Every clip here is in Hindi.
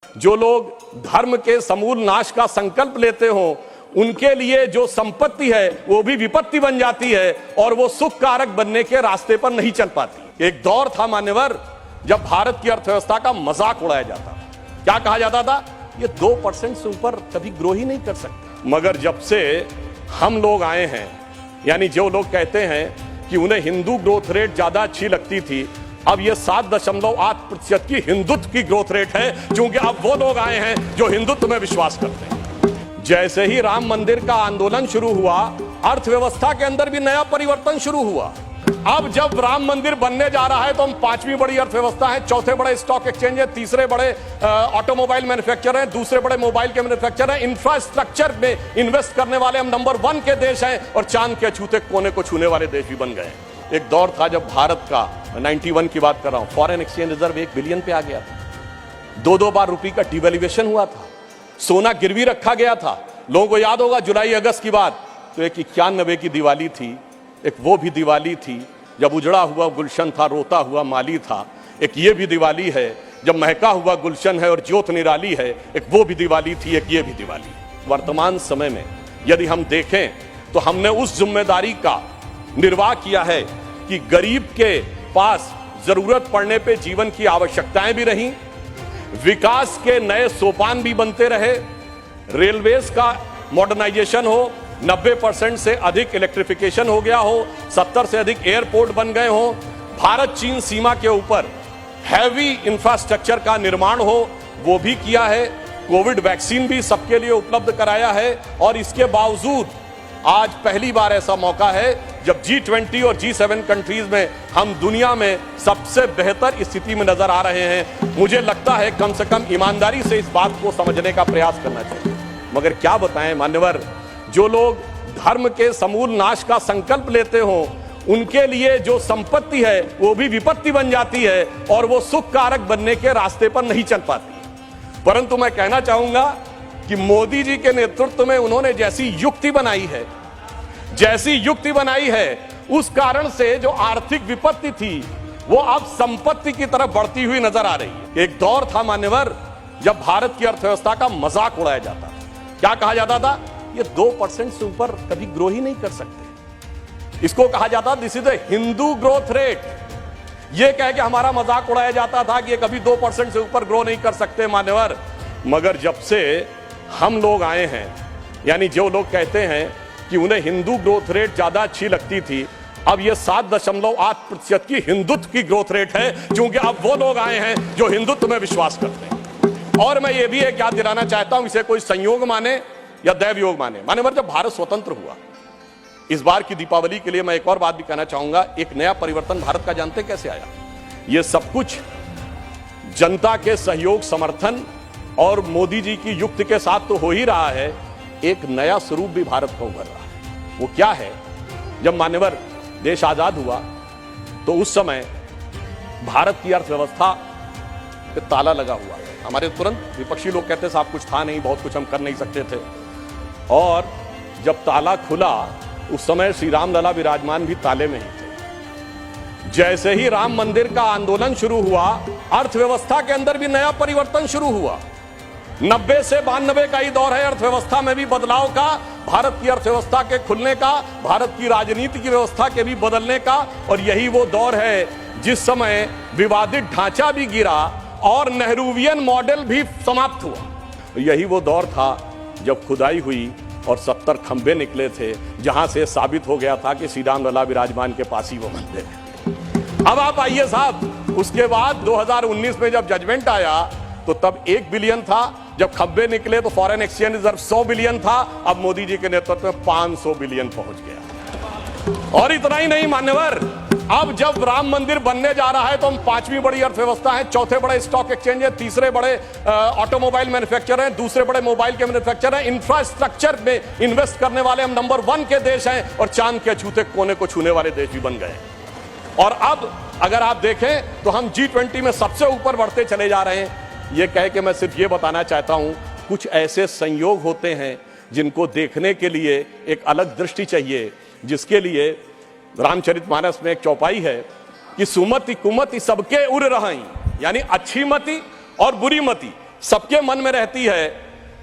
जो लोग धर्म के समूल नाश का संकल्प लेते हो उनके लिए जो संपत्ति है वो भी विपत्ति बन जाती है और वो सुख कारक बनने के रास्ते पर नहीं चल पाती। एक दौर था मान्यवर जब भारत की अर्थव्यवस्था का मजाक उड़ाया जाता, क्या कहा जाता था, ये 2% से ऊपर कभी ग्रो ही नहीं कर सकते। मगर जब से हम लोग आए हैं, यानी जो लोग कहते हैं कि उन्हें हिंदू ग्रोथ रेट ज्यादा अच्छी लगती थी, अब ये 7.8% की हिंदुत्व की ग्रोथ रेट है, क्योंकि अब वो लोग आए हैं जो हिंदुत्व में विश्वास करते हैं। जैसे ही राम मंदिर का आंदोलन शुरू हुआ, अर्थव्यवस्था के अंदर भी नया परिवर्तन शुरू हुआ। अब जब राम मंदिर बनने जा रहा है तो हम 5वीं बड़ी अर्थव्यवस्था है, चौथे बड़े स्टॉक एक्सचेंज है, तीसरे बड़े ऑटोमोबाइल मैन्युफैक्चरर हैं, दूसरे बड़े मोबाइल के मैन्युफैक्चरर हैं, इंफ्रास्ट्रक्चर में इन्वेस्ट करने वाले हम नंबर 1 के देश हैं और चांद के छूते कोने को छूने वाले देश भी बन गए। एक दौर था जब भारत का 91 की बात कर रहा हूं, फॉरेन एक्सचेंज रिजर्व 1 बिलियन पे आ गया था। 2-2 बार रुपये का डिवैल्यूएशन हुआ था, सोना गिरवी रखा गया था। लोगों को याद होगा जुलाई अगस्त की बात, तो एक 91 की दिवाली थी, एक वो भी दिवाली थी जब उजड़ा हुआ गुलशन था, रोता हुआ माली था। एक ये भी दिवाली है जब महका हुआ गुलशन है और ज्योत निराली है, एक वो भी दिवाली थी, एक ये भी दिवाली। वर्तमान समय में यदि हम देखें तो हमने उस जिम्मेदारी का निर्वाह किया है कि गरीब के पास जरूरत पड़ने पे जीवन की आवश्यकताएं भी रहीं, विकास के नए सोपान भी बनते रहे, रेलवेज का मॉडर्नाइजेशन हो, 90% से अधिक इलेक्ट्रिफिकेशन हो गया हो, 70 से अधिक एयरपोर्ट बन गए हो, भारत चीन सीमा के ऊपर हैवी इंफ्रास्ट्रक्चर का निर्माण हो, वो भी किया है। कोविड वैक्सीन भी सबके लिए उपलब्ध कराया है और इसके बावजूद आज पहली बार ऐसा मौका है जब G20 और G7 कंट्रीज में हम दुनिया में सबसे बेहतर स्थिति में नजर आ रहे हैं। मुझे लगता है कम से कम ईमानदारी से इस बात को समझने का प्रयास करना चाहिए। मगर क्या बताएं मान्यवर, जो लोग धर्म के समूल नाश का संकल्प लेते हो उनके लिए जो संपत्ति है वो भी विपत्ति बन जाती है और वो सुख कारक बनने के रास्ते पर नहीं चल पाती। परंतु मैं कहना चाहूंगा कि मोदी जी के नेतृत्व में उन्होंने जैसी युक्ति बनाई है उस कारण से जो आर्थिक विपत्ति थी वो अब संपत्ति की तरफ बढ़ती हुई नजर आ रही है। एक दौर था मान्यवर जब भारत की अर्थव्यवस्था का मजाक उड़ाया जाता, क्या कहा जाता था, ये 2% से ऊपर कभी ग्रो ही नहीं कर सकते। इसको कहा जाता this is the Hindu growth rate. ये कह के हमारा मजाक उड़ाया जाता था कि ये कभी 2% से ऊपर ग्रो नहीं कर सकते मान्यवर। मगर जब से हम लोग आए हैं, यानी जो लोग कहते हैं कि उन्हें हिंदू ग्रोथ रेट ज्यादा अच्छी लगती थी, अब ये 7.8% की हिंदुत्व की ग्रोथ रेट है, क्योंकि अब वो लोग आए हैं जो हिंदुत्व में विश्वास करते हैं। और मैं ये भी एक याद दिलाना चाहता हूं, इसे कोई संयोग माने या दैवयोग माने, मान्यवर जब भारत स्वतंत्र हुआ, इस बार की दीपावली के लिए मैं एक और बात भी कहना चाहूंगा, एक नया परिवर्तन भारत का जानते कैसे आया? ये सब कुछ जनता के सहयोग, समर्थन और मोदी जी की युक्ति के साथ तो हो ही रहा है, एक नया स्वरूप भी भारत का उभर रहा है। वो क्या है? जब मान्यवर देश आजाद हुआ तो उस समय भारत की अर्थव्यवस्था पे ताला लगा हुआ है। हमारे तुरंत विपक्षी लोग कहते साहब कुछ था नहीं, बहुत कुछ हम कर नहीं सकते थे। और जब ताला खुला उस समय श्री राम लला विराजमान भी ताले में ही थे। जैसे ही राम मंदिर का आंदोलन शुरू हुआ, अर्थव्यवस्था के अंदर भी नया परिवर्तन शुरू हुआ। 90 से 92 का ही दौर है अर्थव्यवस्था में भी बदलाव का, भारत की अर्थव्यवस्था के खुलने का, भारत की राजनीति की व्यवस्था के भी बदलने का। और यही वो दौर है जिस समय विवादित ढांचा भी गिरा और नेहरूवियन मॉडल भी समाप्त हुआ। यही वो दौर था जब खुदाई हुई और 70 खंबे निकले थे, जहां से साबित हो गया था कि श्री राम लला विराजमान के पास ही वो मंदिर है। अब आप आइए साहब, उसके बाद 2019 में जब जजमेंट आया तो तब 1 बिलियन था, जब खंबे निकले तो फॉरेन एक्सचेंज रिजर्व 100 बिलियन था, अब मोदी जी के नेतृत्व में 500 बिलियन पहुंच गया। और इतना ही नहीं मान्यवर, अब जब राम मंदिर बनने जा रहा है तो हम 5वीं बड़ी अर्थव्यवस्था है, चौथे बड़े स्टॉक एक्सचेंज है, तीसरे बड़े ऑटोमोबाइल मैन्युफैक्चरर हैं, दूसरे बड़े मोबाइल के मैन्युफैक्चरर हैं, इंफ्रास्ट्रक्चर में इन्वेस्ट करने वाले हम नंबर 1 के देश हैं और चांद के छूते कोने को छूने वाले देश भी बन गए। और अब अगर आप देखें तो हम G20 में सबसे ऊपर बढ़ते चले जा रहे हैं। ये कह के मैं सिर्फ ये बताना चाहता हूं, कुछ ऐसे संयोग होते हैं जिनको देखने के लिए एक अलग दृष्टि चाहिए, जिसके लिए रामचरितमानस में एक चौपाई है कि सुमति कुमति सबके उर रही, यानी अच्छी मति और बुरी मति सबके मन में रहती है।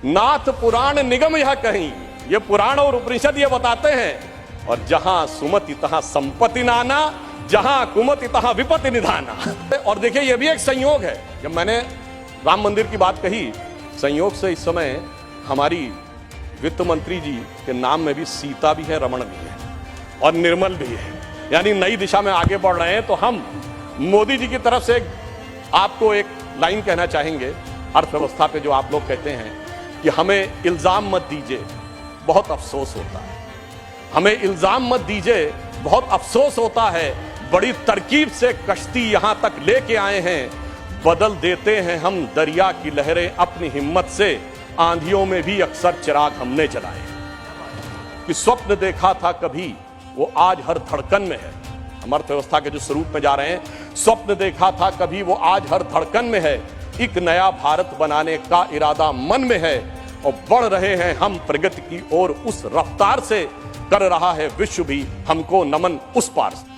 नाथ पुराण निगम यह कहीं, ये पुराण और उपनिषद ये बताते हैं। और जहां सुमति तहां संपत्ति नाना, जहां कुमति तहां विपत्ति निधाना। और देखिए ये भी एक संयोग है। जब मैंने राम मंदिर की बात कही, संयोग से इस समय हमारी वित्त मंत्री जी के नाम में भी सीता भी है, रमण भी है और निर्मल भी है, यानी नई दिशा में आगे बढ़ रहे हैं। तो हम मोदी जी की तरफ से आपको एक लाइन कहना चाहेंगे अर्थव्यवस्था पे, जो आप लोग कहते हैं कि हमें इल्जाम मत दीजिए, बहुत अफसोस होता है। हमें इल्जाम मत दीजिए, बहुत अफसोस होता है। बड़ी तरकीब से कश्ती यहां तक लेके आए हैं, बदल देते हैं हम दरिया की लहरें अपनी हिम्मत से। आंधियों में भी अक्सर चिराग हमने जलाए। कि स्वप्न देखा था कभी वो आज हर धड़कन में है। हम अर्थव्यवस्था के जो स्वरूप में जा रहे हैं, स्वप्न देखा था कभी वो आज हर धड़कन में है। एक नया भारत बनाने का इरादा मन में है और बढ़ रहे हैं हम प्रगति की ओर उस रफ्तार से। कर रहा है विश्व भी हमको नमन उस पार से।